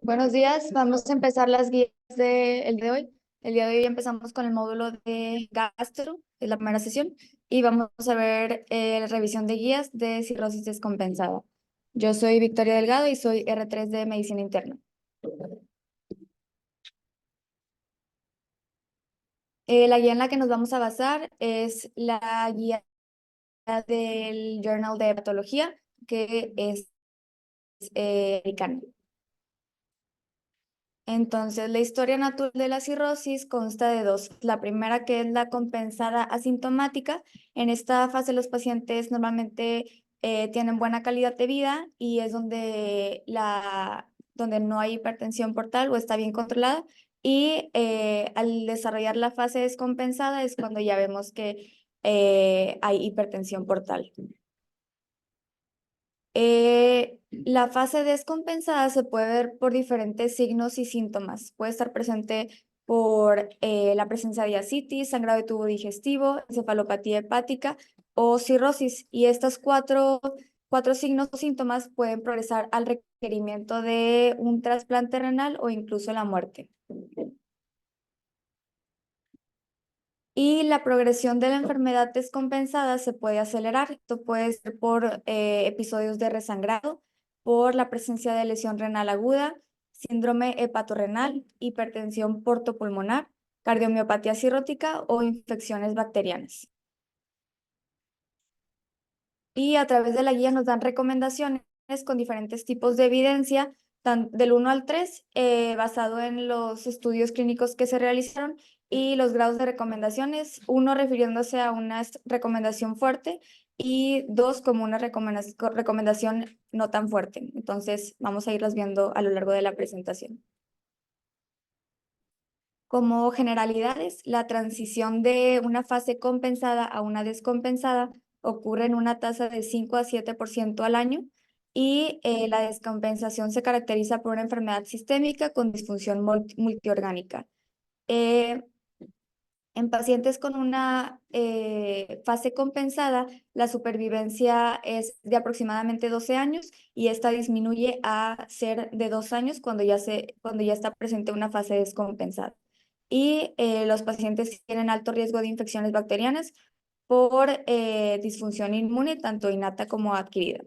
Buenos días, vamos a empezar las guías del día de hoy. El día de hoy empezamos con el módulo de gastro, es la primera sesión, y vamos a ver la revisión de guías de cirrosis descompensada. Yo soy Victoria Delgado y soy R3 de Medicina Interna. La guía en la que nos vamos a basar es la guía del Journal de Patología, que es americana. Entonces, la historia natural de la cirrosis consta de dos. La primera, que es la compensada asintomática. En esta fase, los pacientes normalmente tienen buena calidad de vida y es donde no hay hipertensión portal o está bien controlada. Y al desarrollar la fase descompensada es cuando ya vemos que hay hipertensión portal. La fase descompensada se puede ver por diferentes signos y síntomas. Puede estar presente por la presencia de ascitis, sangrado de tubo digestivo, encefalopatía hepática o cirrosis. Y estos cuatro signos o síntomas pueden progresar al requerimiento de un trasplante renal o incluso la muerte. Y la progresión de la enfermedad descompensada se puede acelerar. Esto puede ser por episodios de resangrado, por la presencia de lesión renal aguda, síndrome hepatorrenal, hipertensión portopulmonar, cardiomiopatía cirrótica o infecciones bacterianas. Y a través de la guía nos dan recomendaciones con diferentes tipos de evidencia, del 1 al 3, basado en los estudios clínicos que se realizaron y los grados de recomendaciones, 1 refiriéndose a una recomendación fuerte y 2 como una recomendación no tan fuerte. Entonces, vamos a irlas viendo a lo largo de la presentación. Como generalidades, la transición de una fase compensada a una descompensada ocurre en una tasa de 5 a 7% al año y la descompensación se caracteriza por una enfermedad sistémica con disfunción multiorgánica. Eh, en pacientes con una fase compensada, la supervivencia es de aproximadamente 12 años y esta disminuye a ser de 2 años cuando ya está presente una fase descompensada. Y los pacientes tienen alto riesgo de infecciones bacterianas por disfunción inmune, tanto innata como adquirida.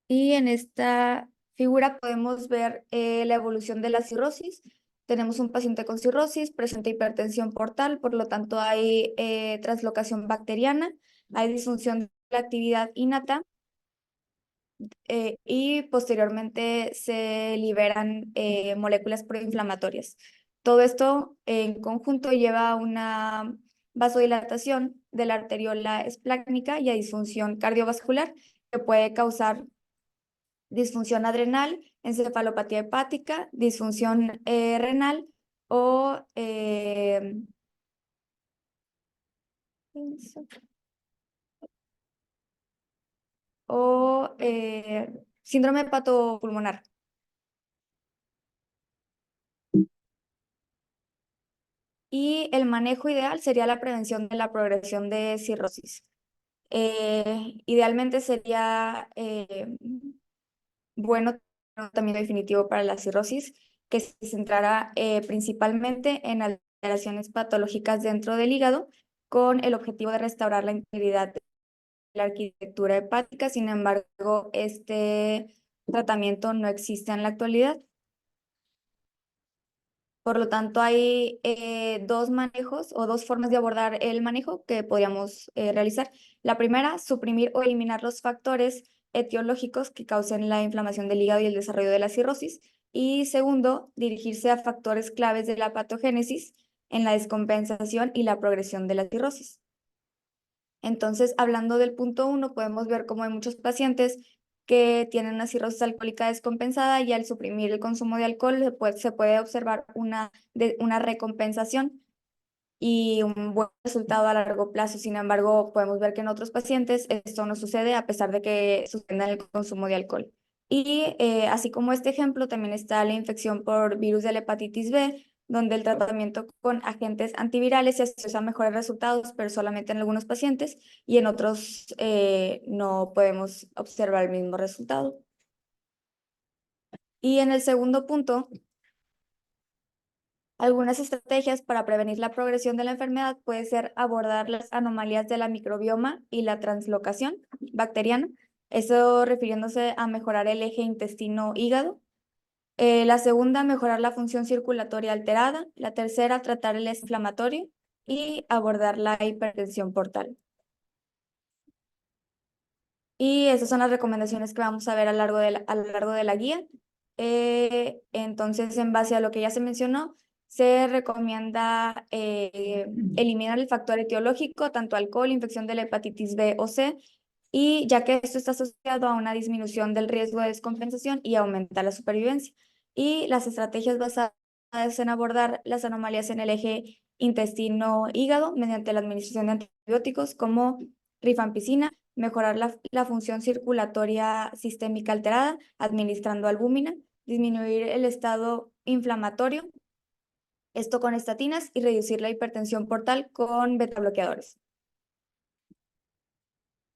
Y en esta figura podemos ver la evolución de la cirrosis. Tenemos un paciente con cirrosis, presenta hipertensión portal, por lo tanto hay translocación bacteriana, hay disfunción de la actividad innata y posteriormente se liberan moléculas proinflamatorias. Todo esto en conjunto lleva a una vasodilatación de la arteriola esplácnica y a disfunción cardiovascular que puede causar disfunción adrenal, encefalopatía hepática, disfunción renal o síndrome hepatopulmonar. Y el manejo ideal sería la prevención de la progresión de cirrosis. Idealmente sería bueno un tratamiento definitivo para la cirrosis que se centrará principalmente en alteraciones patológicas dentro del hígado con el objetivo de restaurar la integridad de la arquitectura hepática. Sin embargo, este tratamiento no existe en la actualidad. Por lo tanto, hay dos manejos o dos formas de abordar el manejo que podríamos realizar. La primera, suprimir o eliminar los factores etiológicos que causen la inflamación del hígado y el desarrollo de la cirrosis. Y segundo, dirigirse a factores claves de la patogénesis en la descompensación y la progresión de la cirrosis. Entonces, hablando del punto 1, podemos ver cómo hay muchos pacientes que tienen una cirrosis alcohólica descompensada y al suprimir el consumo de alcohol se puede observar una recompensación y un buen resultado a largo plazo. Sin embargo, podemos ver que en otros pacientes esto no sucede a pesar de que suspendan el consumo de alcohol. Y así como este ejemplo, también está la infección por virus de la hepatitis B, donde el tratamiento con agentes antivirales se asocia a mejores resultados, pero solamente en algunos pacientes, y en otros no podemos observar el mismo resultado. Y en el segundo punto, algunas estrategias para prevenir la progresión de la enfermedad puede ser abordar las anomalías de la microbioma y la translocación bacteriana, eso refiriéndose a mejorar el eje intestino-hígado. La segunda, mejorar la función circulatoria alterada. La tercera, tratar el inflamatorio y abordar la hipertensión portal. Y esas son las recomendaciones que vamos a ver a lo largo de la guía. Entonces, en base a lo que ya se mencionó, se recomienda eliminar el factor etiológico, tanto alcohol, infección de la hepatitis B o C, y ya que esto está asociado a una disminución del riesgo de descompensación y aumenta la supervivencia. Y las estrategias basadas en abordar las anomalías en el eje intestino-hígado mediante la administración de antibióticos como rifampicina, mejorar la función circulatoria sistémica alterada administrando albúmina, disminuir el estado inflamatorio, esto con estatinas, y reducir la hipertensión portal con betabloqueadores.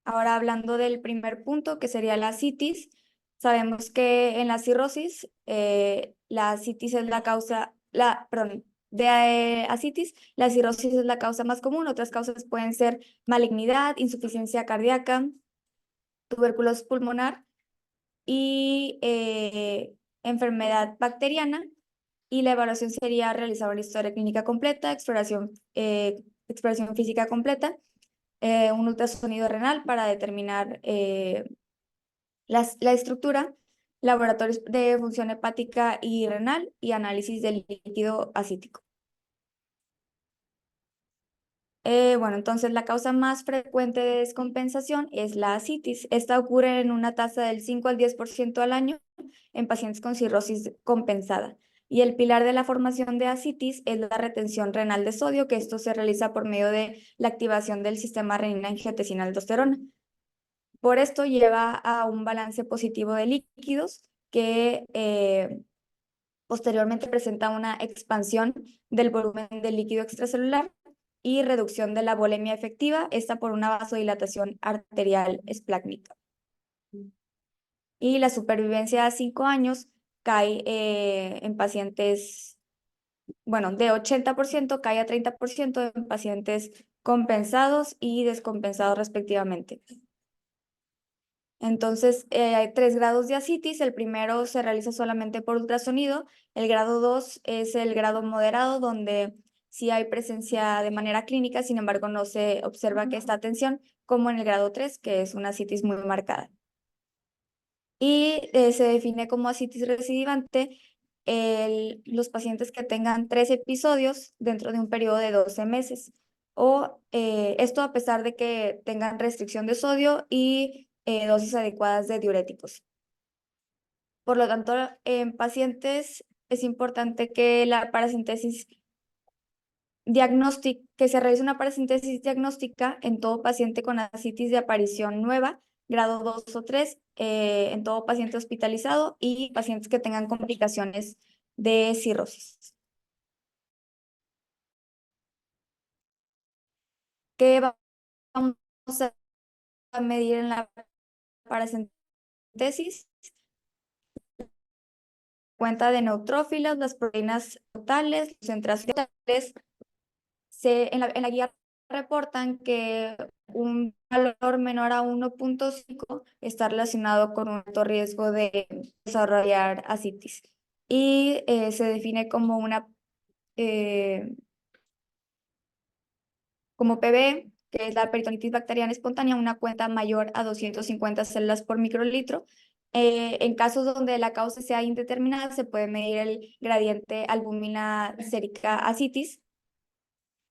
Ahora hablando del primer punto, que sería la citis, sabemos que en la cirrosis, la citis es la causa, de ascitis, la cirrosis es la causa más común. Otras causas pueden ser malignidad, insuficiencia cardíaca, tuberculosis pulmonar y enfermedad bacteriana. Y la evaluación sería realizar una historia clínica completa, exploración física completa, un ultrasonido renal para determinar la estructura, laboratorios de función hepática y renal y análisis del líquido acítico. Bueno, entonces la causa más frecuente de descompensación es la ascitis. Esta ocurre en una tasa del 5 al 10% al año en pacientes con cirrosis compensada. Y el pilar de la formación de ascitis es la retención renal de sodio, que esto se realiza por medio de la activación del sistema renina-angiotensina-aldosterona. Por esto lleva a un balance positivo de líquidos que posteriormente presenta una expansión del volumen del líquido extracelular y reducción de la volemia efectiva, esta por una vasodilatación arterial esplácnica. Y la supervivencia a 5 años cae en pacientes, bueno, de 80% cae a 30% en pacientes compensados y descompensados respectivamente. Entonces, hay 3 grados de ascitis. El primero se realiza solamente por ultrasonido. El grado 2 es el grado moderado, donde sí hay presencia de manera clínica, sin embargo, no se observa que esta tensión, como en el grado 3, que es una ascitis muy marcada. Y se define como ascitis recidivante los pacientes que tengan 3 episodios dentro de un periodo de 12 meses. O esto a pesar de que tengan restricción de sodio y dosis adecuadas de diuréticos. Por lo tanto, en pacientes es importante que la paracentesis que se realice una paracentesis diagnóstica en todo paciente con ascitis de aparición nueva, grado 2 o 3, en todo paciente hospitalizado y pacientes que tengan complicaciones de cirrosis. ¿Qué vamos a medir en la paracentesis? Cuenta de neutrófilos, las proteínas totales, los concentraciones totales. En la guía reportan que un valor menor a 1.5 está relacionado con un alto riesgo de desarrollar ascitis. Y se define como como PB, que es la peritonitis bacteriana espontánea, una cuenta mayor a 250 células por microlitro. En casos donde la causa sea indeterminada, se puede medir el gradiente albúmina sérica ascitis,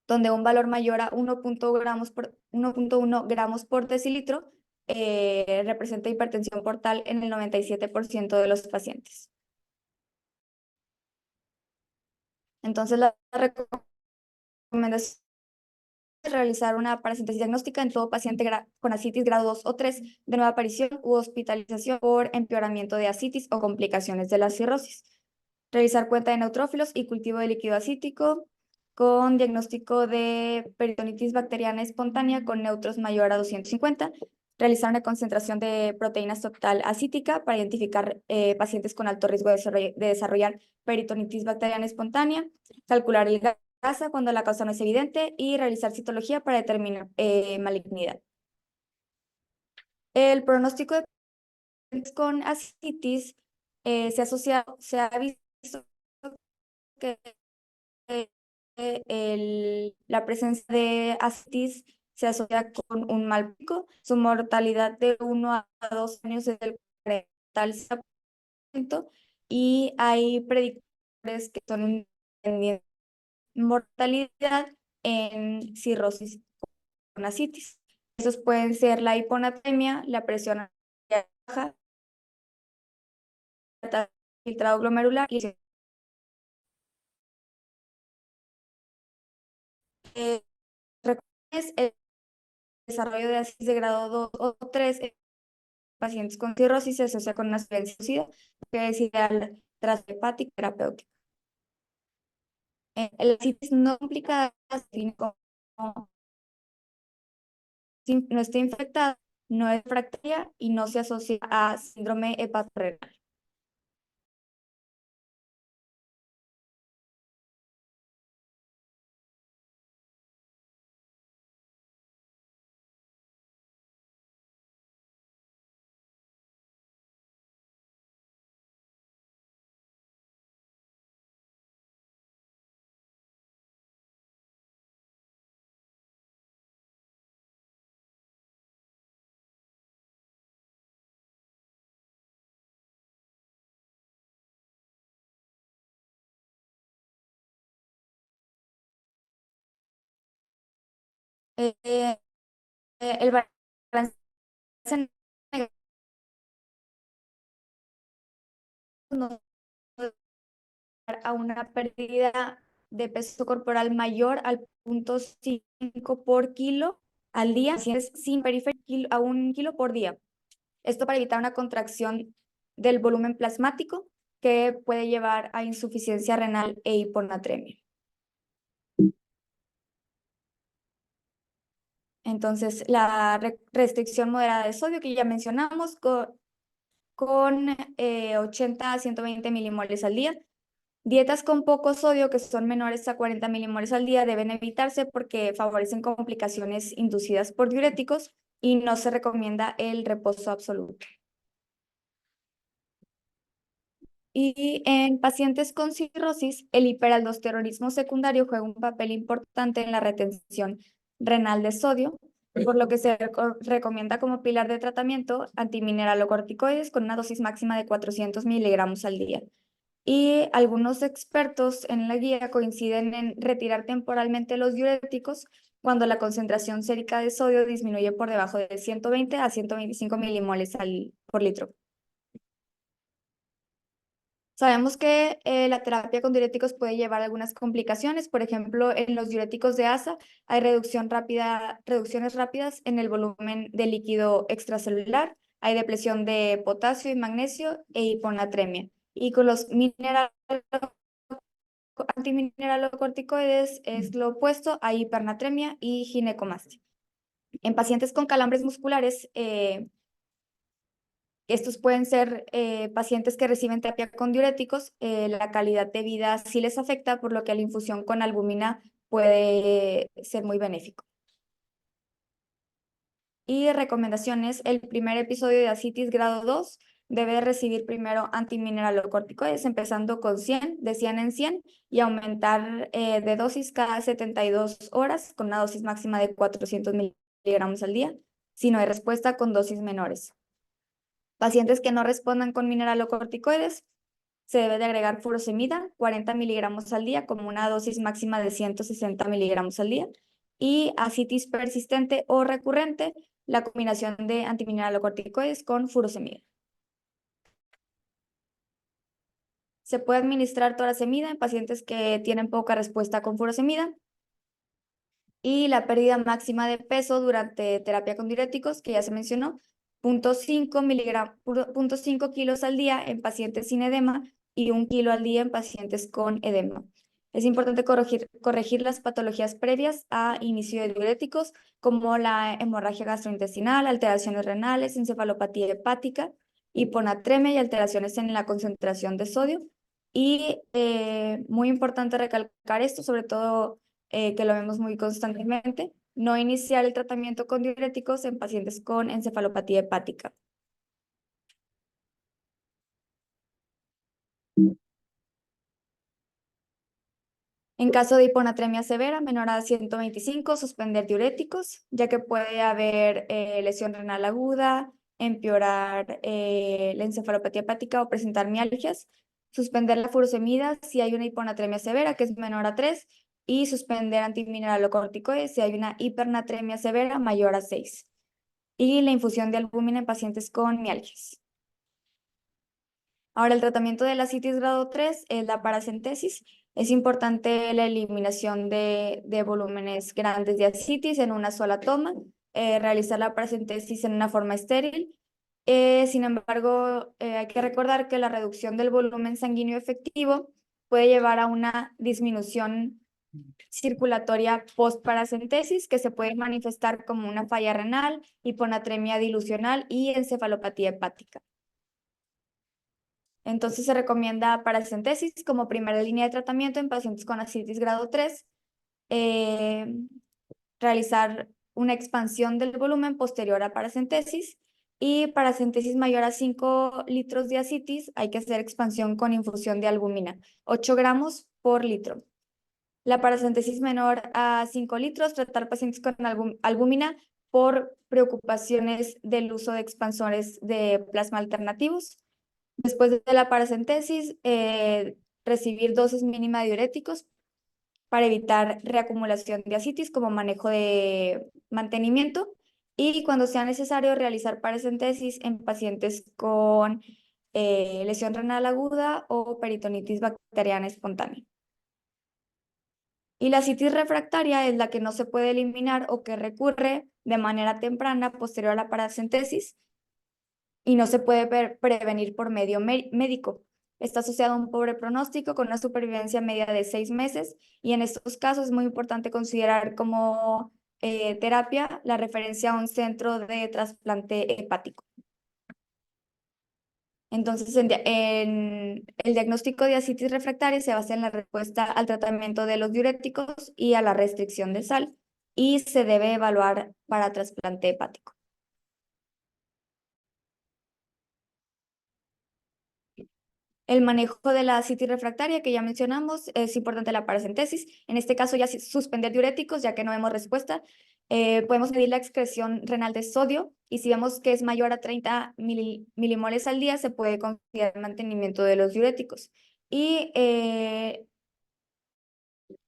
donde un valor mayor a 1.1 gramos por decilitro representa hipertensión portal en el 97% de los pacientes. Entonces, la recomendación es realizar una paracentesis diagnóstica en todo paciente con ascitis grado 2 o 3 de nueva aparición u hospitalización por empeoramiento de ascitis o complicaciones de la cirrosis. Realizar cuenta de neutrófilos y cultivo de líquido acítico con diagnóstico de peritonitis bacteriana espontánea con neutros mayor a 250. Realizar una concentración de proteínas total acítica para identificar pacientes con alto riesgo de desarrollar peritonitis bacteriana espontánea. Calcular el GASA cuando la causa no es evidente y realizar citología para determinar malignidad. El pronóstico de pacientes con ascitis se ha visto que la presencia de ascitis se asocia con un mal pico. Su mortalidad de 1 a 2 años es del 40%, y hay predictores que son en mortalidad en cirrosis con ascitis. Esos pueden ser la hiponatremia, la presión arterial baja, filtrado glomerular y eh, el desarrollo de ascitis de grado 2 o 3 en pacientes con cirrosis se asocia con una SIDA, que es ideal transhepática terapéutica. La ascitis no complicada se define como no está infectada, no es refractaria y no se asocia a síndrome hepatorenal. Eh, eh, el balance negativo nos a una pérdida de peso corporal mayor al 0.5 por kilo al día, sin periférico, a 1 kilo por día. Esto para evitar una contracción del volumen plasmático que puede llevar a insuficiencia renal e hiponatremia. Entonces, la restricción moderada de sodio que ya mencionamos con 80 a 120 milimoles al día. Dietas con poco sodio, que son menores a 40 milimoles al día, deben evitarse porque favorecen complicaciones inducidas por diuréticos y no se recomienda el reposo absoluto. Y en pacientes con cirrosis, el hiperaldosteronismo secundario juega un papel importante en la retención renal de sodio, por lo que se recomienda como pilar de tratamiento antimineralocorticoides con una dosis máxima de 400 miligramos al día. Y algunos expertos en la guía coinciden en retirar temporalmente los diuréticos cuando la concentración sérica de sodio disminuye por debajo de 120 a 125 milimoles por litro. Sabemos que la terapia con diuréticos puede llevar a algunas complicaciones. Por ejemplo, en los diuréticos de ASA hay reducciones rápidas en el volumen de líquido extracelular, hay depresión de potasio y magnesio e hiponatremia. Y con los antimineralocorticoides es lo opuesto, hay hipernatremia y ginecomastia. En pacientes con calambres musculares, estos pueden ser pacientes que reciben terapia con diuréticos, la calidad de vida sí les afecta, por lo que la infusión con albúmina puede ser muy benéfico. Y recomendaciones: el primer episodio de ascitis grado 2 debe recibir primero antimineralocorticoides, empezando con 100, de 100 en 100, y aumentar de dosis cada 72 horas, con una dosis máxima de 400 miligramos al día. Si no hay respuesta, con dosis menores. Pacientes que no respondan con mineralocorticoides, se debe de agregar furosemida, 40 miligramos al día, como una dosis máxima de 160 miligramos al día. Y ascitis persistente o recurrente, la combinación de antimineralocorticoides con furosemida. Se puede administrar torasemida en pacientes que tienen poca respuesta con furosemida. Y la pérdida máxima de peso durante terapia con diuréticos, que ya se mencionó, 0.5 kilos al día en pacientes sin edema y 1 kilo al día en pacientes con edema. Es importante corregir las patologías previas a inicio de diuréticos, como la hemorragia gastrointestinal, alteraciones renales, encefalopatía hepática, hiponatremia y alteraciones en la concentración de sodio. Y muy importante recalcar esto, sobre todo que lo vemos muy constantemente, no iniciar el tratamiento con diuréticos en pacientes con encefalopatía hepática. En caso de hiponatremia severa, menor a 125, suspender diuréticos, ya que puede haber lesión renal aguda, empeorar la encefalopatía hepática o presentar mialgias. Suspender la furosemida si hay una hiponatremia severa, que es menor a 3, y suspender antimineralocorticoides si hay una hipernatremia severa mayor a 6. Y la infusión de albúmina en pacientes con mialgias. Ahora, el tratamiento de la ascitis grado 3 es la paracentesis. Es importante la eliminación de volúmenes grandes de ascitis en una sola toma, realizar la paracentesis en una forma estéril. Sin embargo, hay que recordar que la reducción del volumen sanguíneo efectivo puede llevar a una disminución circulatoria post-paracentesis que se puede manifestar como una falla renal, hiponatremia dilucional y encefalopatía hepática. Entonces se recomienda paracentesis como primera línea de tratamiento en pacientes con ascitis grado 3, realizar una expansión del volumen posterior a paracentesis, y paracentesis mayor a 5 litros de ascitis hay que hacer expansión con infusión de albúmina, 8 gramos por litro. La paracentesis menor a 5 litros, tratar pacientes con albúmina por preocupaciones del uso de expansores de plasma alternativos. Después de la paracentesis, recibir dosis mínima de diuréticos para evitar reacumulación de ascitis como manejo de mantenimiento, y cuando sea necesario realizar paracentesis en pacientes con lesión renal aguda o peritonitis bacteriana espontánea. Y la ascitis refractaria es la que no se puede eliminar o que recurre de manera temprana posterior a la paracentesis y no se puede prevenir por medio médico. Está asociado a un pobre pronóstico con una supervivencia media de 6 meses, y en estos casos es muy importante considerar como terapia la referencia a un centro de trasplante hepático. Entonces, el diagnóstico de ascitis refractaria se basa en la respuesta al tratamiento de los diuréticos y a la restricción de sal, y se debe evaluar para trasplante hepático. El manejo de la ascitis refractaria que ya mencionamos, es importante la paracentesis. En este caso ya suspender diuréticos, ya que no vemos respuesta. Podemos medir la excreción renal de sodio, y si vemos que es mayor a 30 milimoles al día, se puede considerar mantenimiento de los diuréticos. Y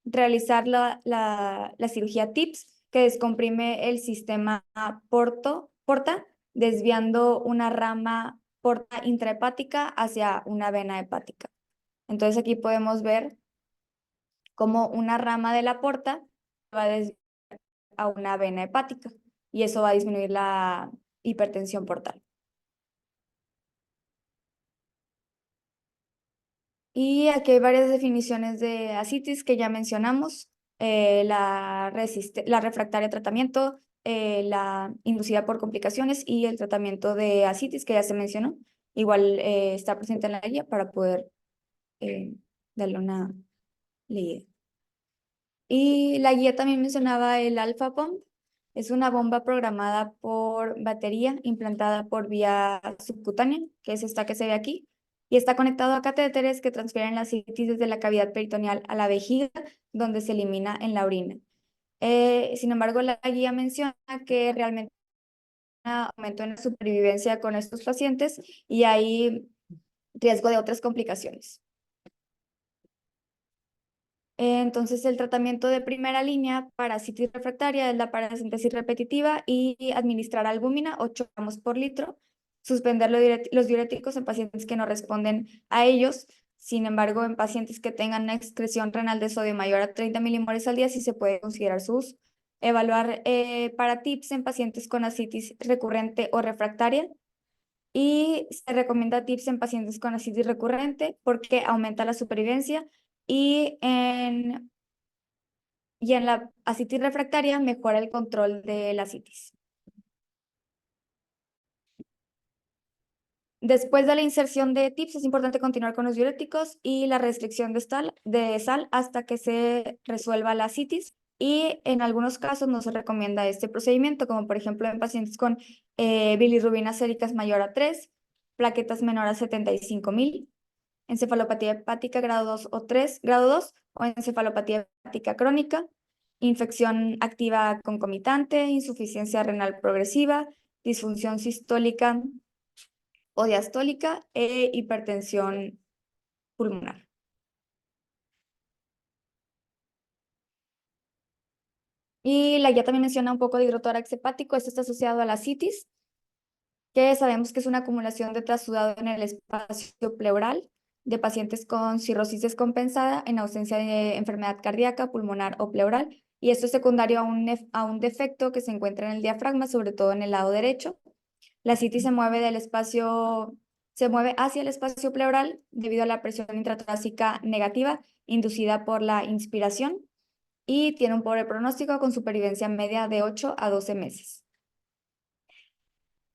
realizar la cirugía TIPS, que descomprime el sistema porta, desviando una rama porta intrahepática hacia una vena hepática. Entonces aquí podemos ver cómo una rama de la porta va a desviar a una vena hepática, y eso va a disminuir la hipertensión portal. Y aquí hay varias definiciones de ascitis que ya mencionamos: la refractaria a tratamiento, la inducida por complicaciones, y el tratamiento de ascitis que ya se mencionó. Igual está presente en la guía para poder darle una leída. Y la guía también mencionaba el Alpha Pump. Es una bomba programada por batería implantada por vía subcutánea, que es esta que se ve aquí, y está conectado a catéteres que transfieren la ascitis desde la cavidad peritoneal a la vejiga, donde se elimina en la orina. Sin embargo, la guía menciona que realmente hay un aumento en la supervivencia con estos pacientes y hay riesgo de otras complicaciones. Entonces, el tratamiento de primera línea para ascitis refractaria es la paracentesis repetitiva y administrar albúmina 8 gramos por litro. Suspender los diuréticos en pacientes que no responden a ellos. Sin embargo, en pacientes que tengan una excreción renal de sodio mayor a 30 milimoles al día, sí se puede considerar su uso. Evaluar para TIPS en pacientes con ascitis recurrente o refractaria. Y se recomienda TIPS en pacientes con ascitis recurrente porque aumenta la supervivencia y en la ascitis refractaria mejora el control de la ascitis. Después de la inserción de TIPS es importante continuar con los diuréticos y la restricción de sal hasta que se resuelva la ascitis. Y en algunos casos no se recomienda este procedimiento, como por ejemplo en pacientes con bilirrubinas séricas mayor a 3, plaquetas menor a 75.000, encefalopatía hepática grado 2 o 3, grado 2 o encefalopatía hepática crónica, infección activa concomitante, insuficiencia renal progresiva, disfunción sistólica o diastólica e hipertensión pulmonar. Y la guía también menciona un poco de hidrotórax hepático. Esto está asociado a la citis, que sabemos que es una acumulación de trasudado en el espacio pleural de pacientes con cirrosis descompensada en ausencia de enfermedad cardíaca, pulmonar o pleural. Y esto es secundario a un defecto que se encuentra en el diafragma, sobre todo en el lado derecho. La citis se mueve hacia el espacio pleural debido a la presión intratorácica negativa inducida por la inspiración y tiene un pobre pronóstico con supervivencia media de 8 a 12 meses.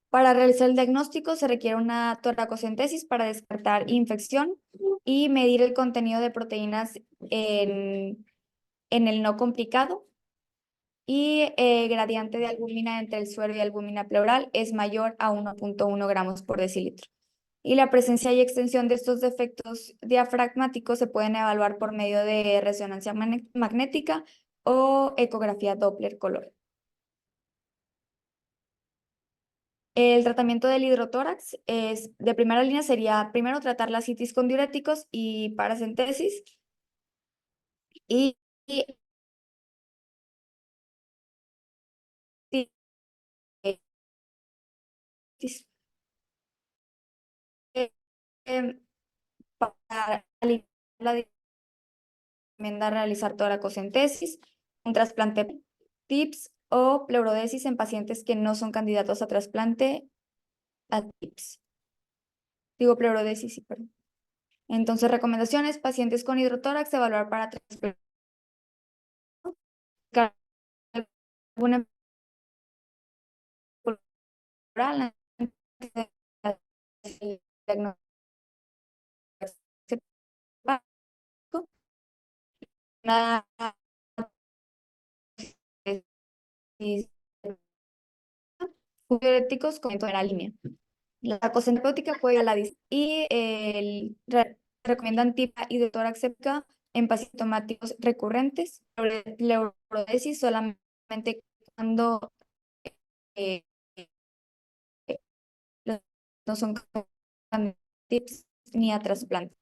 Para realizar el diagnóstico se requiere una toracocentesis para descartar infección y medir el contenido de proteínas en el no complicado. Y gradiente de albúmina entre el suero y albúmina pleural es mayor a 1.1 gramos por decilitro. Y la presencia y extensión de estos defectos diafragmáticos se pueden evaluar por medio de resonancia magnética o ecografía Doppler color. El tratamiento del hidrotórax de primera línea sería primero tratar la citis con diuréticos y paracentesis y, y- em, para aliviar la recomienda realizar toracocentesis, un trasplante TIPS o pleurodesis en pacientes que no son candidatos a trasplante a TIPS. Digo pleurodesis, sí, perdón. Entonces, recomendaciones, pacientes con hidrotórax, evaluar para trasplante alguna oral antes de diagnóstico hepático. Nada diuréticos con la línea. La cosenterapéutica puede ir a la y recomiendan tipa hidrotórax séptica en pacientes sintomáticos recurrentes, pleurodesis solamente cuando eh, no son tips ni a trasplante.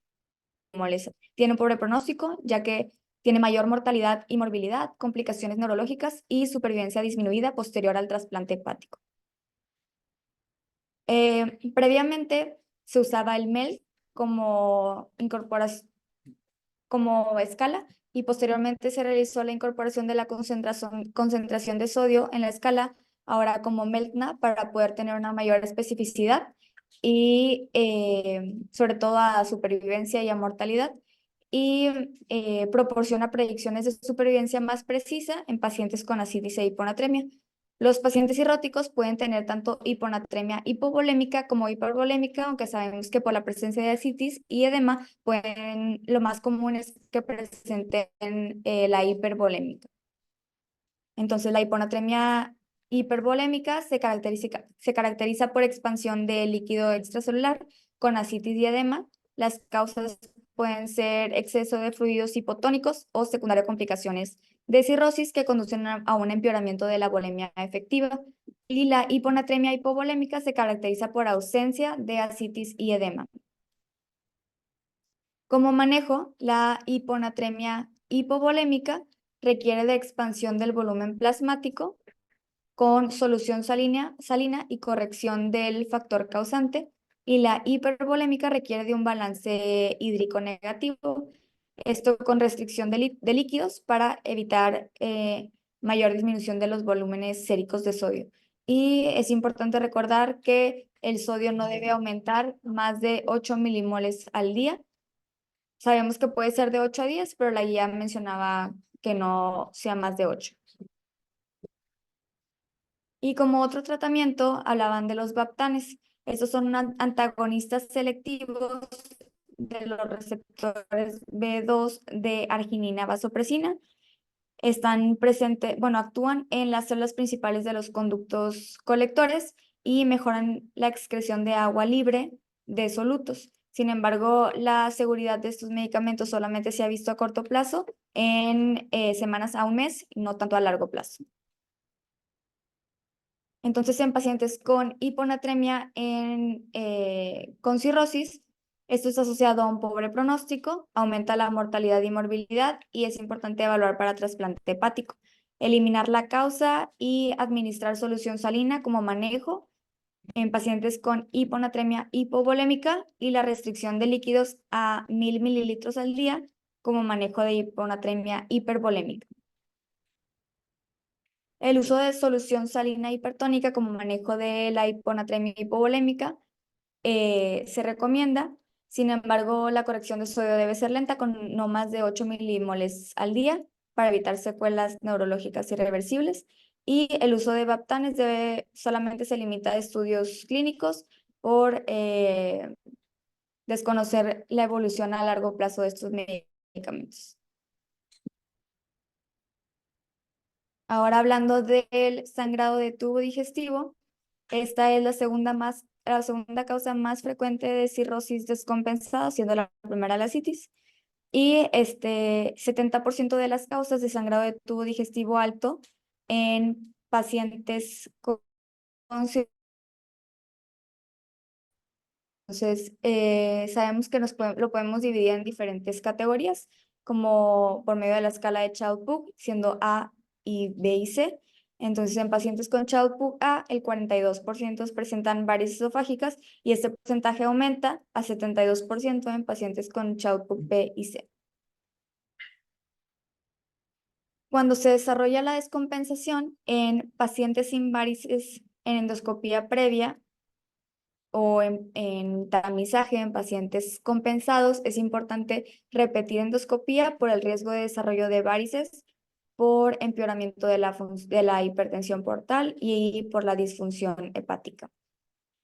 Tiene un pobre pronóstico, ya que tiene mayor mortalidad y morbilidad, complicaciones neurológicas y supervivencia disminuida posterior al trasplante hepático. Previamente se usaba el MEL como escala y posteriormente se realizó la incorporación de la concentración de sodio en la escala, ahora como MELTNA, para poder tener una mayor especificidad y sobre todo a supervivencia y a mortalidad, y proporciona predicciones de supervivencia más precisa en pacientes con ascitis e hiponatremia. Los pacientes cirróticos pueden tener tanto hiponatremia hipovolémica como hipervolémica, aunque sabemos que por la presencia de ascitis y edema, lo más común es que presenten la hipervolémica. Entonces, la hiponatremia hipervolémica se caracteriza por expansión de líquido extracelular con ascitis y edema. Las causas pueden ser exceso de fluidos hipotónicos o secundaria complicaciones de cirrosis que conducen a un empeoramiento de la volemia efectiva. Y la hiponatremia hipovolémica se caracteriza por ausencia de ascitis y edema. Como manejo, la hiponatremia hipovolémica requiere de expansión del volumen plasmático con solución salina y corrección del factor causante, y la hipervolémica requiere de un balance hídrico negativo, esto con restricción de líquidos para evitar mayor disminución de los volúmenes séricos de sodio. Y es importante recordar que el sodio no debe aumentar más de 8 milimoles al día. Sabemos que puede ser de 8 a 10, pero la guía mencionaba que no sea más de 8. Y como otro tratamiento, hablaban de los baptanes. Estos son antagonistas selectivos de los receptores B2 de arginina vasopresina. Están presentes, bueno, actúan en las células principales de los conductos colectores y mejoran la excreción de agua libre de solutos. Sin embargo, la seguridad de estos medicamentos solamente se ha visto a corto plazo, en semanas a un mes, no tanto a largo plazo. Entonces, en pacientes con hiponatremia con cirrosis, esto está asociado a un pobre pronóstico, aumenta la mortalidad y morbilidad y es importante evaluar para trasplante hepático. Eliminar la causa y administrar solución salina como manejo en pacientes con hiponatremia hipovolémica y la restricción de líquidos a 1000 mililitros al día como manejo de hiponatremia hipervolémica. El uso de solución salina hipertónica como manejo de la hiponatremia hipovolémica se recomienda. Sin embargo, la corrección de sodio debe ser lenta con no más de 8 milimoles al día para evitar secuelas neurológicas irreversibles. Y el uso de baptanes solamente se limita a estudios clínicos por desconocer la evolución a largo plazo de estos medicamentos. Ahora hablando del sangrado de tubo digestivo, esta es la segunda causa más frecuente de cirrosis descompensada, siendo la primera la citis. Y 70% de las causas de sangrado de tubo digestivo alto en pacientes con cirrosis. Entonces, sabemos que lo podemos dividir en diferentes categorías, como por medio de la escala de Child-Pugh, siendo A y B y C. Entonces, en pacientes con Child-Pugh A, el 42% presentan varices esofágicas y este porcentaje aumenta a 72% en pacientes con Child-Pugh B y C. Cuando se desarrolla la descompensación en pacientes sin varices en endoscopía previa, o en tamizaje en pacientes compensados, es importante repetir endoscopía por el riesgo de desarrollo de varices, por empeoramiento de la hipertensión portal y por la disfunción hepática.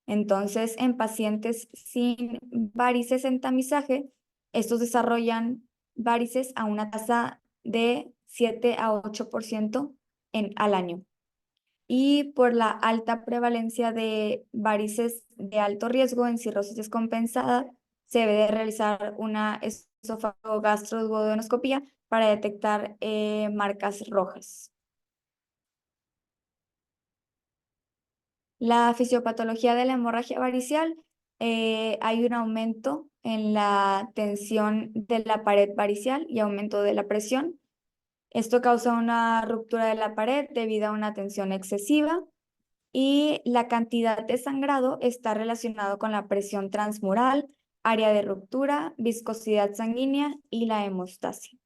Entonces, en pacientes sin varices en tamizaje, estos desarrollan varices a una tasa de 7 a 8% al año. Y por la alta prevalencia de varices de alto riesgo en cirrosis descompensada, se debe de realizar una esófago-gastroduodenoscopía para detectar marcas rojas. La fisiopatología de la hemorragia varicial, hay un aumento en la tensión de la pared varicial y aumento de la presión. Esto causa una ruptura de la pared debido a una tensión excesiva. Y la cantidad de sangrado está relacionado con la presión transmural, área de ruptura, viscosidad sanguínea y la hemostasia.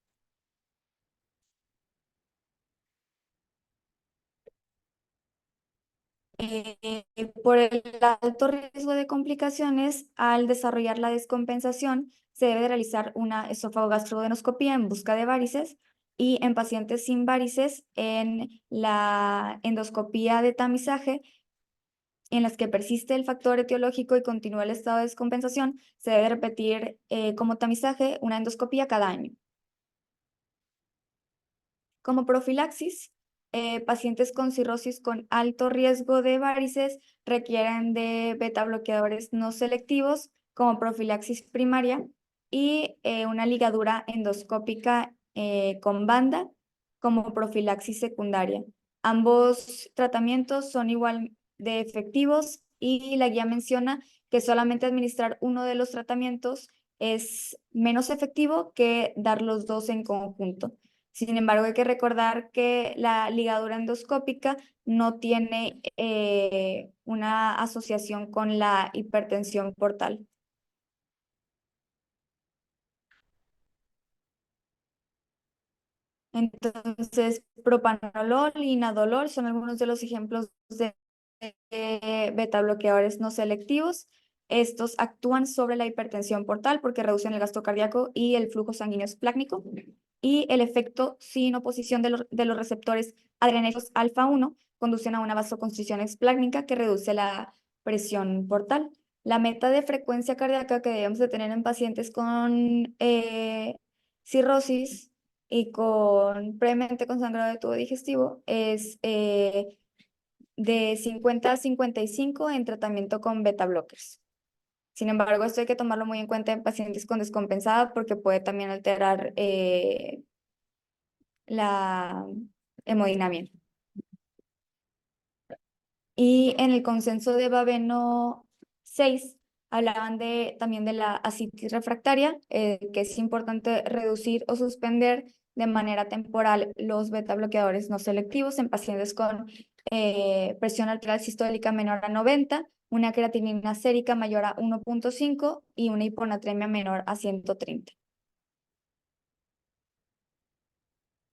Por el alto riesgo de complicaciones, al desarrollar la descompensación, se debe realizar una esófago-gastroduodenoscopía en busca de varices y en pacientes sin varices, en la endoscopía de tamizaje, en las que persiste el factor etiológico y continúa el estado de descompensación, se debe repetir como tamizaje una endoscopía cada año. Como profilaxis, pacientes con cirrosis con alto riesgo de varices requieren de beta bloqueadores no selectivos como profilaxis primaria y una ligadura endoscópica con banda como profilaxis secundaria. Ambos tratamientos son igual de efectivos y la guía menciona que solamente administrar uno de los tratamientos es menos efectivo que dar los dos en conjunto. Sin embargo, hay que recordar que la ligadura endoscópica no tiene una asociación con la hipertensión portal. Entonces, propanolol y nadolol son algunos de los ejemplos de beta bloqueadores no selectivos. Estos actúan sobre la hipertensión portal porque reducen el gasto cardíaco y el flujo sanguíneo esplácnico. Y el efecto sin oposición de los receptores adrenérgicos alfa 1 conducen a una vasoconstricción esplácnica que reduce la presión portal. La meta de frecuencia cardíaca que debemos de tener en pacientes con cirrosis y previamente con sangrado de tubo digestivo es de 50 a 55 en tratamiento con beta blockers. Sin embargo, esto hay que tomarlo muy en cuenta en pacientes con descompensada porque puede también alterar la hemodinamia. Y en el consenso de Baveno 6 hablaban también de la ascitis refractaria, que es importante reducir o suspender de manera temporal los beta bloqueadores no selectivos en pacientes con presión arterial sistólica menor a 90, una creatinina sérica mayor a 1.5 y una hiponatremia menor a 130.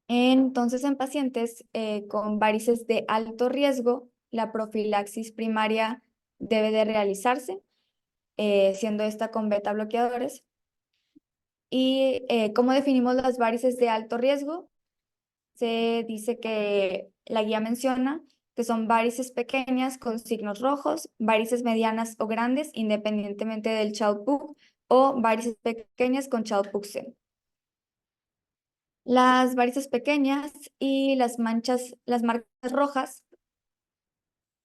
Entonces, en pacientes con varices de alto riesgo, la profilaxis primaria debe de realizarse, siendo esta con beta bloqueadores. ¿Y cómo definimos las varices de alto riesgo? Se dice que la guía menciona que son varices pequeñas con signos rojos, varices medianas o grandes, independientemente del Child-Pugh, o varices pequeñas con Child-Pugh-C. Las varices pequeñas y las marcas rojas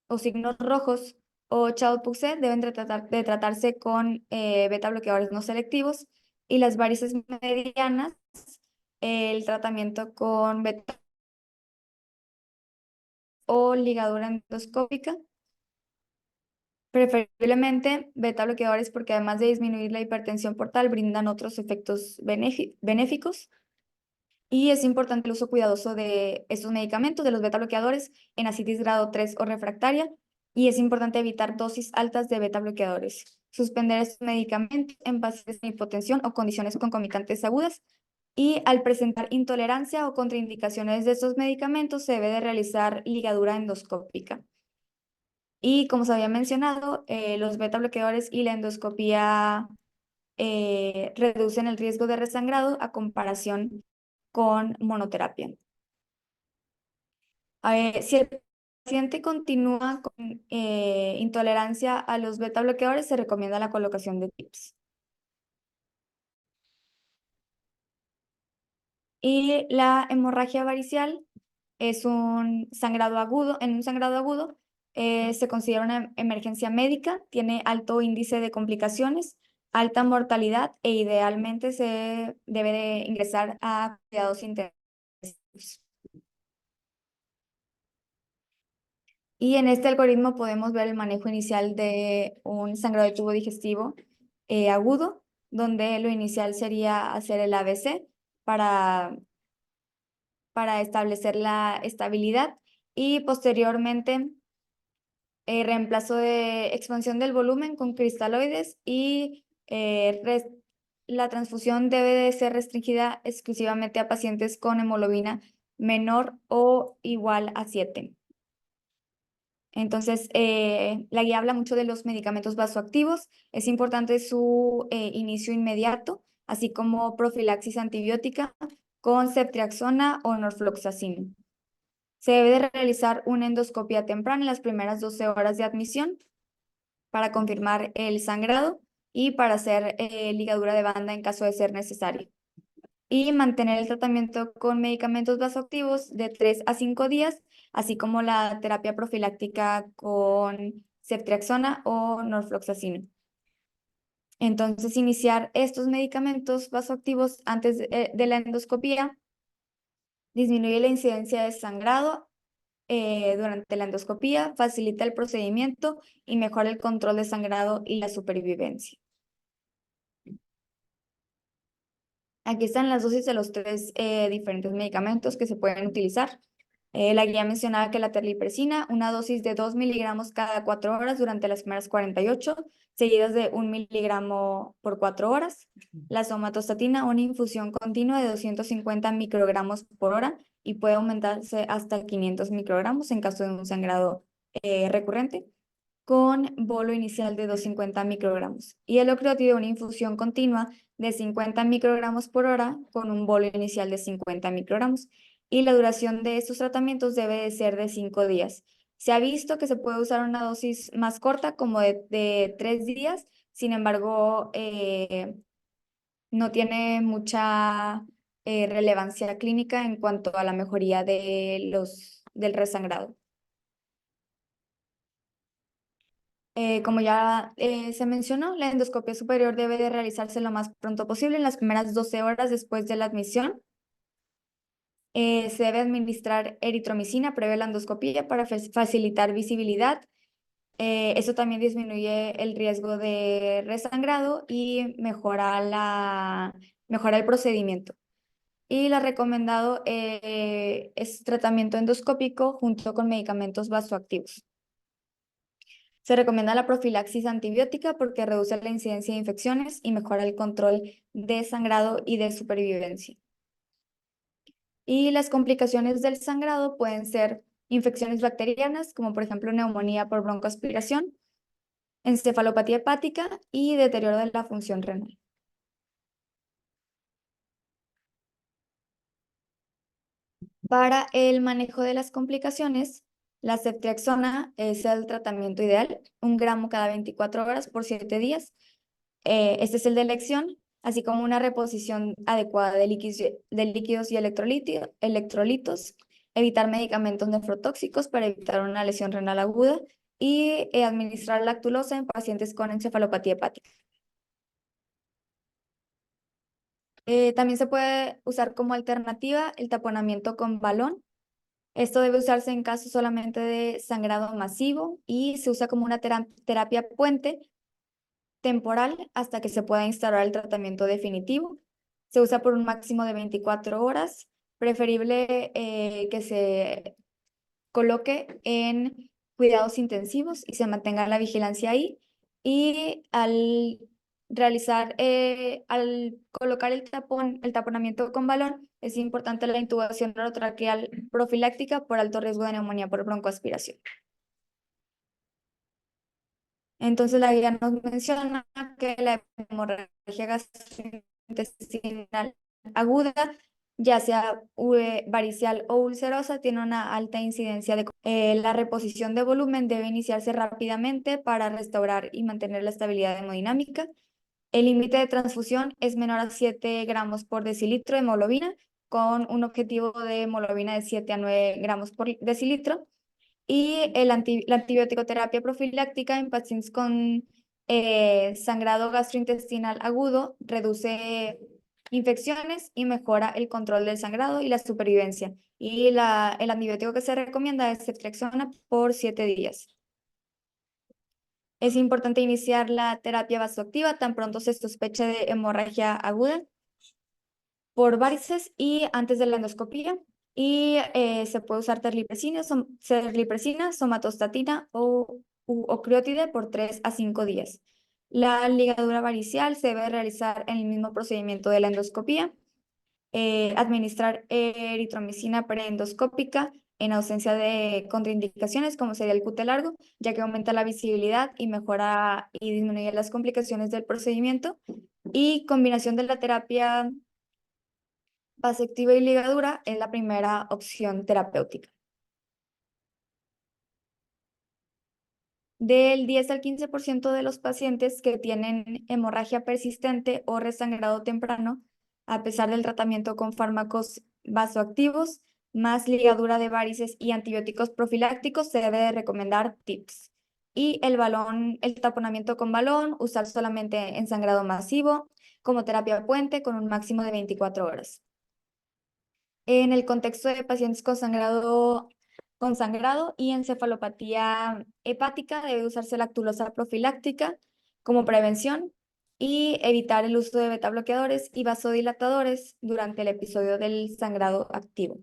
o signos rojos o Child-Pugh-C deben de tratarse con beta bloqueadores no selectivos, y las varices medianas, el tratamiento con beta o ligadura endoscópica, preferiblemente beta bloqueadores porque además de disminuir la hipertensión portal brindan otros efectos benéficos. Y es importante el uso cuidadoso de estos medicamentos, de los beta bloqueadores, en ascitis grado 3 o refractaria, y es importante evitar dosis altas de beta bloqueadores. Suspender estos medicamentos en pacientes con hipotensión o condiciones concomitantes agudas, y al presentar intolerancia o contraindicaciones de estos medicamentos se debe de realizar ligadura endoscópica. Y como se había mencionado, los beta bloqueadores y la endoscopía reducen el riesgo de resangrado a comparación con monoterapia. Si el paciente continúa con intolerancia a los beta bloqueadores, se recomienda la colocación de TIPS. Y la hemorragia varicial es un sangrado agudo. En un sangrado agudo se considera una emergencia médica, tiene alto índice de complicaciones, alta mortalidad e idealmente se debe de ingresar a cuidados intensivos. Y en este algoritmo podemos ver el manejo inicial de un sangrado de tubo digestivo agudo, donde lo inicial sería hacer el ABC para establecer la estabilidad, y posteriormente reemplazo de expansión del volumen con cristaloides, y la transfusión debe de ser restringida exclusivamente a pacientes con hemoglobina menor o igual a 7. Entonces, la guía habla mucho de los medicamentos vasoactivos. Es importante su inicio inmediato, así como profilaxis antibiótica con ceftriaxona o norfloxacino. Se debe de realizar una endoscopia temprana en las primeras 12 horas de admisión para confirmar el sangrado y para hacer ligadura de banda en caso de ser necesario. Y mantener el tratamiento con medicamentos vasoactivos de 3 a 5 días, así como la terapia profiláctica con ceftriaxona o norfloxacino. Entonces, iniciar estos medicamentos vasoactivos antes de la endoscopía disminuye la incidencia de sangrado durante la endoscopía, facilita el procedimiento y mejora el control de sangrado y la supervivencia. Aquí están las dosis de los 3 diferentes medicamentos que se pueden utilizar. La guía mencionaba que la terlipresina, una dosis de 2 miligramos cada 4 horas durante las primeras 48, seguidas de 1 miligramo por 4 horas. La somatostatina, una infusión continua de 250 microgramos por hora y puede aumentarse hasta 500 microgramos en caso de un sangrado recurrente con bolo inicial de 250 microgramos y el ocreotide una infusión continua de 50 microgramos por hora con un bolo inicial de 50 microgramos. Y la duración de estos tratamientos debe de ser de 5 días. Se ha visto que se puede usar una dosis más corta, como de 3 días, sin embargo, no tiene mucha relevancia clínica en cuanto a la mejoría del resangrado. Como ya se mencionó, la endoscopia superior debe de realizarse lo más pronto posible, en las primeras 12 horas después de la admisión. Se debe administrar eritromicina previa a la endoscopia para facilitar visibilidad. Eso también disminuye el riesgo de resangrado y mejora el procedimiento. Y la recomendado es tratamiento endoscópico junto con medicamentos vasoactivos. Se recomienda la profilaxis antibiótica porque reduce la incidencia de infecciones y mejora el control de sangrado y de supervivencia. Y las complicaciones del sangrado pueden ser infecciones bacterianas, como por ejemplo neumonía por broncoaspiración, encefalopatía hepática y deterioro de la función renal. Para el manejo de las complicaciones, la ceftriaxona es el tratamiento ideal, 1 gramo cada 24 horas por 7 días. Este es el de elección, así como una reposición adecuada de líquidos y electrolitos, evitar medicamentos nefrotóxicos para evitar una lesión renal aguda y administrar lactulosa en pacientes con encefalopatía hepática. También se puede usar como alternativa el taponamiento con balón. Esto debe usarse en casos solamente de sangrado masivo y se usa como una terapia puente temporal hasta que se pueda instaurar el tratamiento definitivo. Se usa por un máximo de 24 horas, preferible que se coloque en cuidados intensivos y se mantenga la vigilancia ahí. Y al colocar el taponamiento con balón, es importante la intubación orotraqueal profiláctica por alto riesgo de neumonía por broncoaspiración. Entonces la guía nos menciona que la hemorragia gastrointestinal aguda, ya sea varicial o ulcerosa, tiene una alta incidencia de... la reposición de volumen debe iniciarse rápidamente para restaurar y mantener la estabilidad hemodinámica. El límite de transfusión es menor a 7 gramos por decilitro de hemoglobina, con un objetivo de hemoglobina de 7 a 9 gramos por decilitro. Y la antibiótico terapia profiláctica en pacientes con sangrado gastrointestinal agudo reduce infecciones y mejora el control del sangrado y la supervivencia. Y el antibiótico que se recomienda es ceftriaxona por 7 días. Es importante iniciar la terapia vasoactiva tan pronto se sospeche de hemorragia aguda por varices y antes de la endoscopia. Y se puede usar terlipresina, somatostatina o ocreotide por 3 a 5 días. La ligadura varicial se debe realizar en el mismo procedimiento de la endoscopía. Administrar eritromicina preendoscópica en ausencia de contraindicaciones, como sería el QT largo, ya que aumenta la visibilidad y mejora y disminuye las complicaciones del procedimiento. Y combinación de la terapia vasectiva y ligadura es la primera opción terapéutica. Del 10 al 15% de los pacientes que tienen hemorragia persistente o resangrado temprano, a pesar del tratamiento con fármacos vasoactivos, más ligadura de varices y antibióticos profilácticos, se debe de recomendar TIPS. Y el taponamiento con balón, usar solamente en sangrado masivo, como terapia puente con un máximo de 24 horas. En el contexto de pacientes con sangrado y encefalopatía hepática, debe usarse lactulosa profiláctica como prevención y evitar el uso de beta bloqueadores y vasodilatadores durante el episodio del sangrado activo.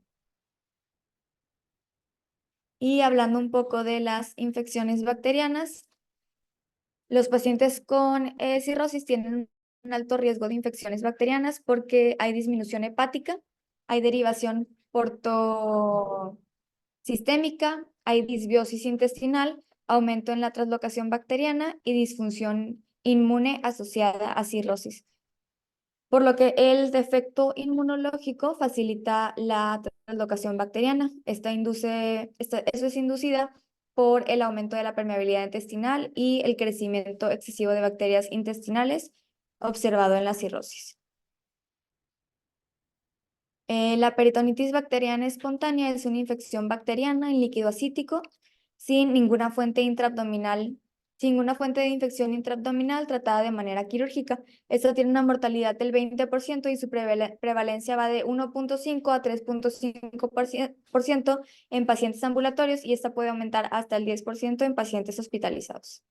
Y hablando un poco de las infecciones bacterianas, los pacientes con cirrosis tienen un alto riesgo de infecciones bacterianas porque hay disminución hepática, hay derivación portosistémica hay disbiosis intestinal, aumento en la translocación bacteriana y disfunción inmune asociada a cirrosis. Por lo que el defecto inmunológico facilita la translocación bacteriana. Eso es inducida por el aumento de la permeabilidad intestinal y el crecimiento excesivo de bacterias intestinales observado en la cirrosis. La peritonitis bacteriana espontánea es una infección bacteriana en líquido acítico sin ninguna fuente intraabdominal, sin una fuente de infección intraabdominal tratada de manera quirúrgica. Esta tiene una mortalidad del 20% y su prevalencia va de 1.5 a 3.5% en pacientes ambulatorios y esta puede aumentar hasta el 10% en pacientes hospitalizados.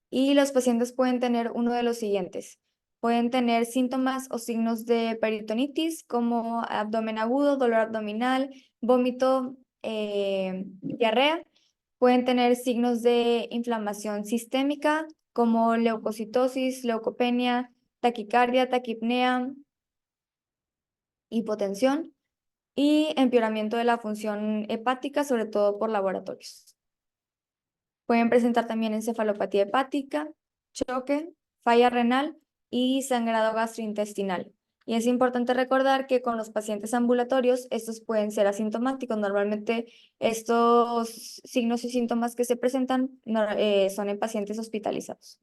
Y los pacientes pueden tener uno de los siguientes. Pueden tener síntomas o signos de peritonitis como abdomen agudo, dolor abdominal, vómito, diarrea. Pueden tener signos de inflamación sistémica como leucocitosis, leucopenia, taquicardia, taquipnea, hipotensión y empeoramiento de la función hepática, sobre todo por laboratorios. Pueden presentar también encefalopatía hepática, choque, falla renal y sangrado gastrointestinal. Y es importante recordar que con los pacientes ambulatorios, estos pueden ser asintomáticos. Normalmente estos signos y síntomas que se presentan son en pacientes hospitalizados.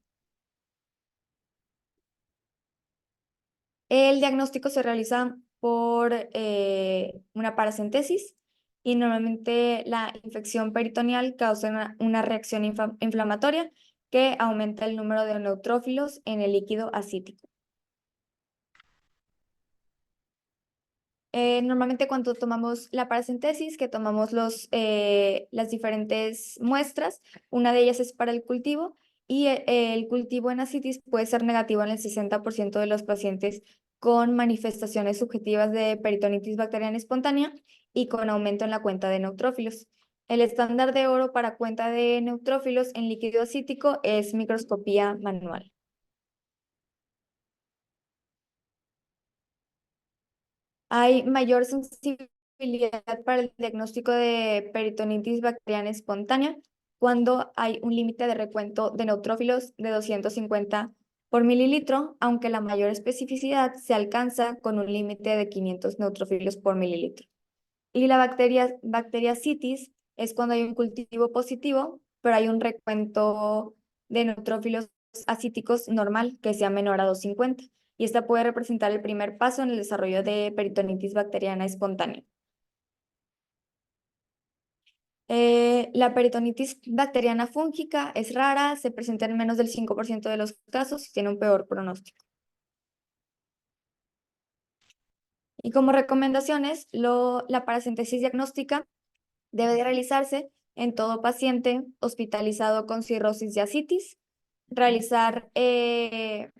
El diagnóstico se realiza por una paracentesis y normalmente la infección peritoneal causa una reacción inflamatoria que aumenta el número de neutrófilos en el líquido acítico. Normalmente cuando tomamos la paracentesis, que tomamos las diferentes muestras, una de ellas es para el cultivo y el cultivo en ascitis puede ser negativo en el 60% de los pacientes con manifestaciones subjetivas de peritonitis bacteriana espontánea y con aumento en la cuenta de neutrófilos. El estándar de oro para cuenta de neutrófilos en líquido acítico es microscopía manual. Hay mayor sensibilidad para el diagnóstico de peritonitis bacteriana espontánea cuando hay un límite de recuento de neutrófilos de 250 por mililitro, aunque la mayor especificidad se alcanza con un límite de 500 neutrófilos por mililitro. Y la bacteria citis es cuando hay un cultivo positivo, pero hay un recuento de neutrófilos acíticos normal que sea menor a 250. Y esta puede representar el primer paso en el desarrollo de peritonitis bacteriana espontánea. La peritonitis bacteriana fúngica es rara, se presenta en menos del 5% de los casos y tiene un peor pronóstico. Y como recomendaciones, la paracentesis diagnóstica debe de realizarse en todo paciente hospitalizado con cirrosis y ascitis, realizar en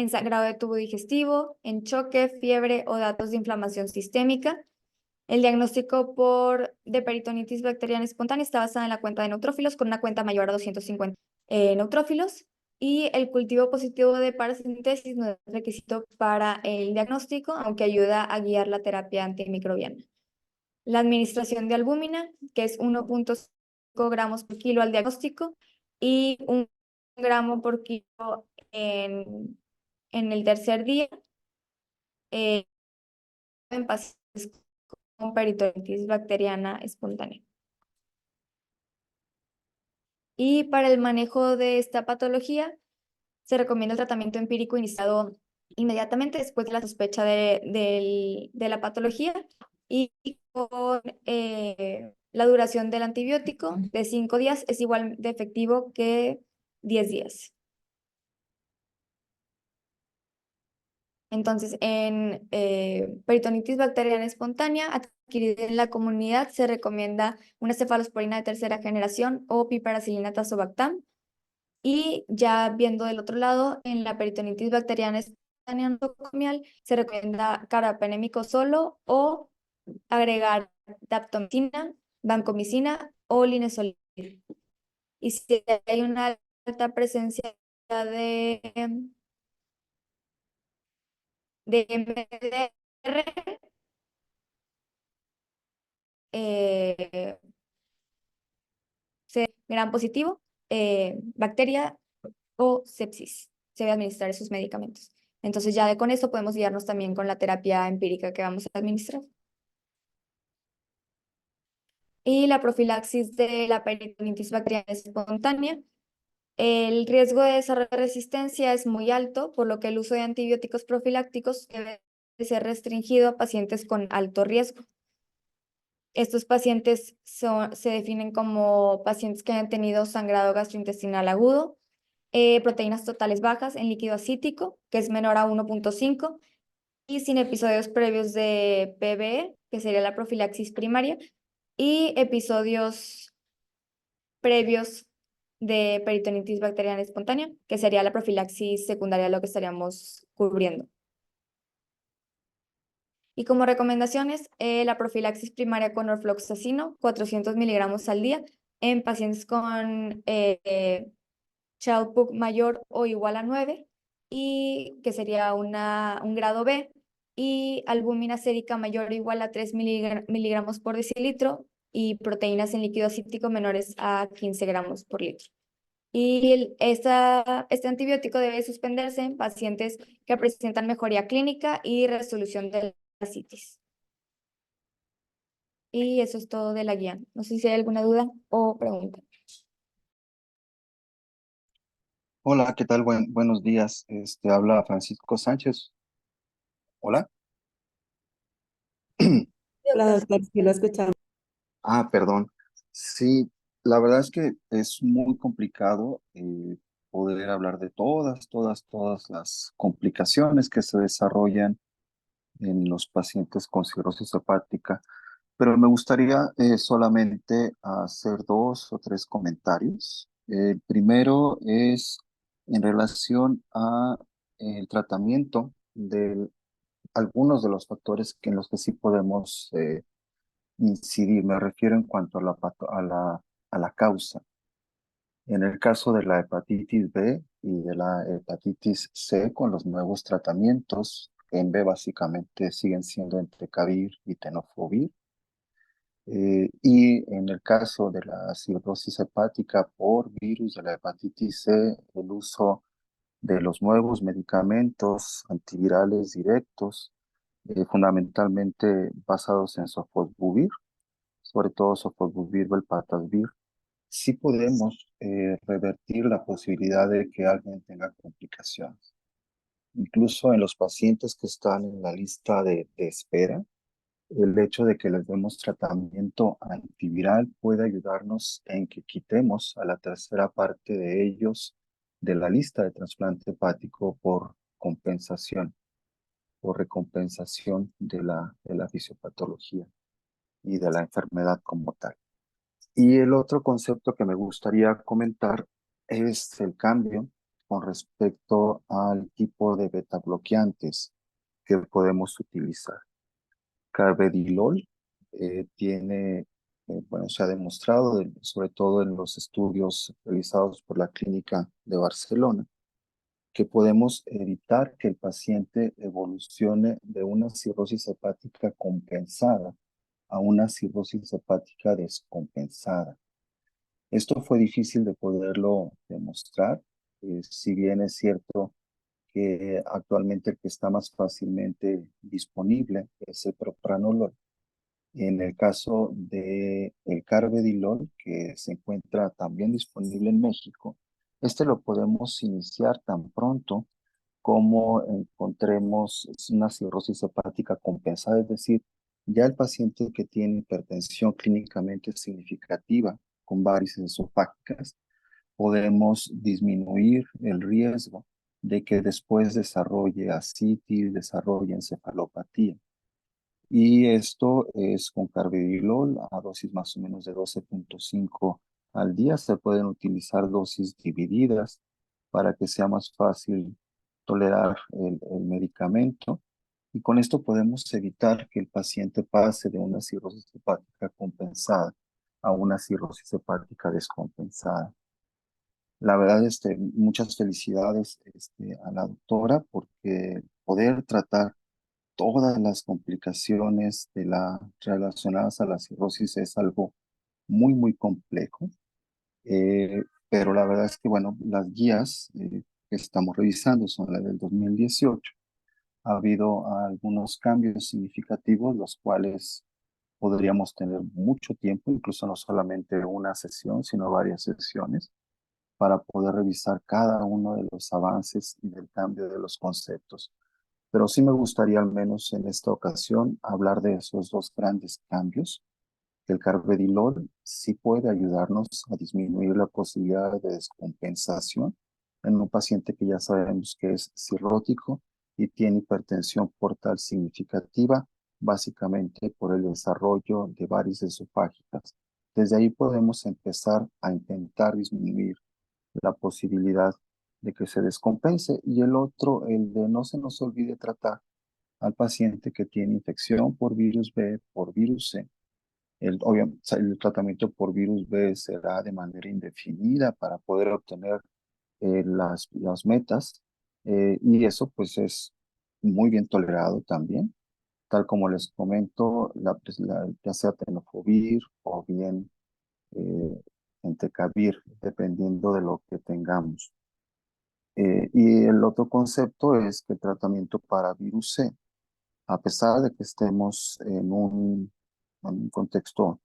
sangrado de tubo digestivo, en choque, fiebre o datos de inflamación sistémica. El diagnóstico de peritonitis bacteriana espontánea está basado en la cuenta de neutrófilos con una cuenta mayor a 250 neutrófilos y el cultivo positivo de paracentesis no es requisito para el diagnóstico, aunque ayuda a guiar la terapia antimicrobiana. La administración de albúmina, que es 1.5 gramos por kilo al diagnóstico y 1 gramo por kilo en el tercer día eh, en pacientes con peritonitis bacteriana espontánea. Y para el manejo de esta patología, se recomienda el tratamiento empírico iniciado inmediatamente después de la sospecha de la patología y con la duración del antibiótico de 5 días es igual de efectivo que 10 días. Entonces, en peritonitis bacteriana espontánea adquirida en la comunidad se recomienda una cefalosporina de tercera generación o piperacilina tazobactam. Y ya viendo del otro lado, en la peritonitis bacteriana espontánea nosocomial se recomienda carbapenémico solo o agregar daptomicina, vancomicina o linezolid. Y si hay una alta presencia de MDR, gran positivo, bacteria o sepsis. Se debe administrar esos medicamentos. Entonces ya con esto podemos guiarnos también con la terapia empírica que vamos a administrar. Y la profilaxis de la peritonitis bacteriana espontánea. El riesgo de desarrollar resistencia es muy alto, por lo que el uso de antibióticos profilácticos debe ser restringido a pacientes con alto riesgo. Estos pacientes se definen como pacientes que hayan tenido sangrado gastrointestinal agudo, proteínas totales bajas en líquido acítico, que es menor a 1.5, y sin episodios previos de PBE, que sería la profilaxis primaria, y episodios previos de peritonitis bacteriana espontánea, que sería la profilaxis secundaria, lo que estaríamos cubriendo. Y como recomendaciones, la profilaxis primaria con orfloxacino, 400 miligramos al día, en pacientes con Child-Pugh mayor o igual a 9, y que sería un grado B, y albúmina sérica mayor o igual a 3 miligramos por decilitro, y proteínas en líquido acítico menores a 15 gramos por litro. Y este antibiótico debe suspenderse en pacientes que presentan mejoría clínica y resolución de la citis. Y eso es todo de la guía. No sé si hay alguna duda o pregunta. Hola, ¿qué tal? Buenos días. Habla Francisco Sánchez. Hola. Sí, Hola, doctor. doctor, sí lo escuchamos. Perdón. Sí, la verdad es que es muy complicado poder hablar de todas las complicaciones que se desarrollan en los pacientes con cirrosis hepática, pero me gustaría solamente hacer dos o tres comentarios. El primero es en relación a el tratamiento de algunos de los factores en los que sí podemos incidir. Me refiero en cuanto a la causa. En el caso de la hepatitis B y de la hepatitis C, con los nuevos tratamientos, en B básicamente siguen siendo entecavir y tenofovir. Y en el caso de la cirrosis hepática por virus de la hepatitis C, el uso de los nuevos medicamentos antivirales directos, fundamentalmente basados en sofosbuvir, sobre todo sofosbuvir, velpatasvir, sí podemos revertir la posibilidad de que alguien tenga complicaciones. Incluso en los pacientes que están en la lista de espera, el hecho de que les demos tratamiento antiviral puede ayudarnos en que quitemos a la tercera parte de ellos de la lista de trasplante hepático por compensación, por recompensación de la fisiopatología y de la enfermedad como tal. Y el otro concepto que me gustaría comentar es el cambio con respecto al tipo de beta bloqueantes que podemos utilizar. Carvedilol bueno, se ha demostrado, sobre todo en los estudios realizados por la Clínica de Barcelona, que podemos evitar que el paciente evolucione de una cirrosis hepática compensada a una cirrosis hepática descompensada. Esto fue difícil de poderlo demostrar, si bien es cierto que actualmente el que está más fácilmente disponible es el propranolol. En el caso de el carvedilol, que se encuentra también disponible en México, este lo podemos iniciar tan pronto como encontremos una cirrosis hepática compensada, es decir, ya el paciente que tiene hipertensión clínicamente significativa con varices esofágicas, podemos disminuir el riesgo de que después desarrolle ascitis, desarrolle encefalopatía. Y esto es con carvedilol a dosis más o menos de 12.5 al día. Se pueden utilizar dosis divididas para que sea más fácil tolerar el medicamento. Y con esto podemos evitar que el paciente pase de una cirrosis hepática compensada a una cirrosis hepática descompensada. La verdad, muchas felicidades a la doctora porque poder tratar todas las complicaciones relacionadas a la cirrosis es algo muy, muy complejo. Pero la verdad es que, bueno, las guías que estamos revisando son las del 2018. Ha habido algunos cambios significativos, los cuales podríamos tener mucho tiempo, incluso no solamente una sesión, sino varias sesiones, para poder revisar cada uno de los avances y del cambio de los conceptos. Pero sí me gustaría, al menos en esta ocasión, hablar de esos dos grandes cambios. El carvedilol sí puede ayudarnos a disminuir la posibilidad de descompensación en un paciente que ya sabemos que es cirrótico y tiene hipertensión portal significativa, básicamente por el desarrollo de varices esofágicas. Desde ahí podemos empezar a intentar disminuir la posibilidad de que se descompense. Y el otro, el de no se nos olvide tratar al paciente que tiene infección por virus B, por virus C. El tratamiento por virus B será de manera indefinida para poder obtener las metas, y eso pues es muy bien tolerado también, tal como les comento, ya sea tenofovir o bien entecavir, dependiendo de lo que tengamos. Y el otro concepto es que el tratamiento para virus C, a pesar de que estemos en un contexto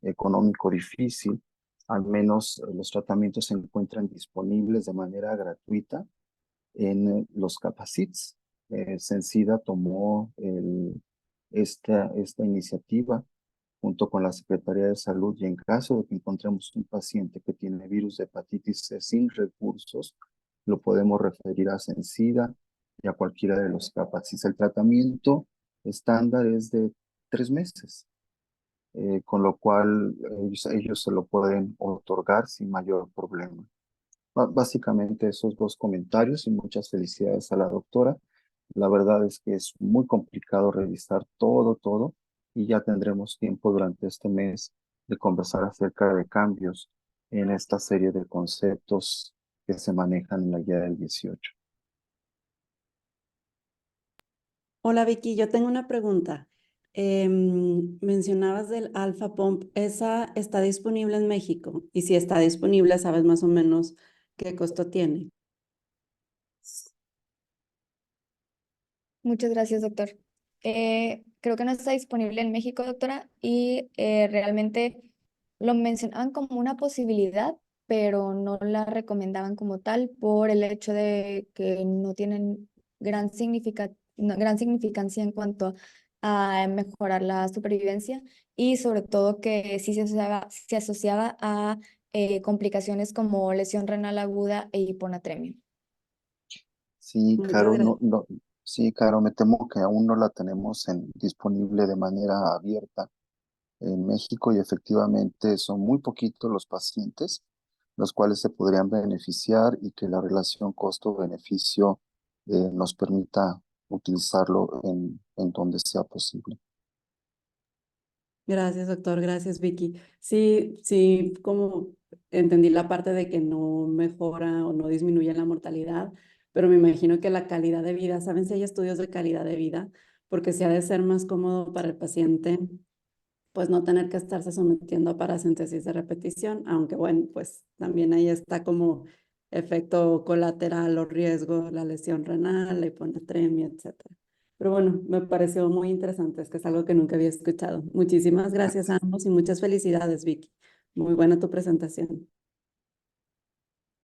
económico difícil, al menos los tratamientos se encuentran disponibles de manera gratuita en los capacits. Censida tomó esta iniciativa junto con la Secretaría de Salud, y en caso de que encontremos un paciente que tiene virus de hepatitis C sin recursos, lo podemos referir a Censida y a cualquiera de los capacits. El tratamiento estándar es de 3 meses, con lo cual ellos se lo pueden otorgar sin mayor problema. Básicamente esos dos comentarios, y muchas felicidades a la doctora. La verdad es que es muy complicado revisar todo, y ya tendremos tiempo durante este mes de conversar acerca de cambios en esta serie de conceptos que se manejan en la guía del 18. Hola Vicky, yo tengo una pregunta. Mencionabas del Alpha Pump, ¿esa está disponible en México? Y si está disponible, ¿sabes más o menos qué costo tiene? Muchas gracias, doctor. Creo que no está disponible en México, doctora, y realmente lo mencionaban como una posibilidad, pero no la recomendaban como tal por el hecho de que no tienen gran significancia en cuanto a mejorar la supervivencia, y sobre todo que sí se asociaba a complicaciones como lesión renal aguda e hiponatremia. Sí, Muchas Caro, gracias. sí, Caro, me temo que aún no la tenemos disponible de manera abierta en México, y efectivamente son muy poquitos los pacientes los cuales se podrían beneficiar, y que la relación costo-beneficio nos permita utilizarlo en donde sea posible. Gracias, doctor. Gracias, Vicky. Sí, sí, como entendí la parte de que no mejora o no disminuye la mortalidad, pero me imagino que la calidad de vida, ¿saben si hay estudios de calidad de vida? Porque se ha de ser más cómodo para el paciente, pues no tener que estarse sometiendo a paracentesis de repetición, aunque bueno, pues también ahí está como efecto colateral o riesgo, la lesión renal, la hiponatremia, etcétera. Pero bueno, me pareció muy interesante, es que es algo que nunca había escuchado. Muchísimas gracias a ambos y muchas felicidades, Vicky. Muy buena tu presentación.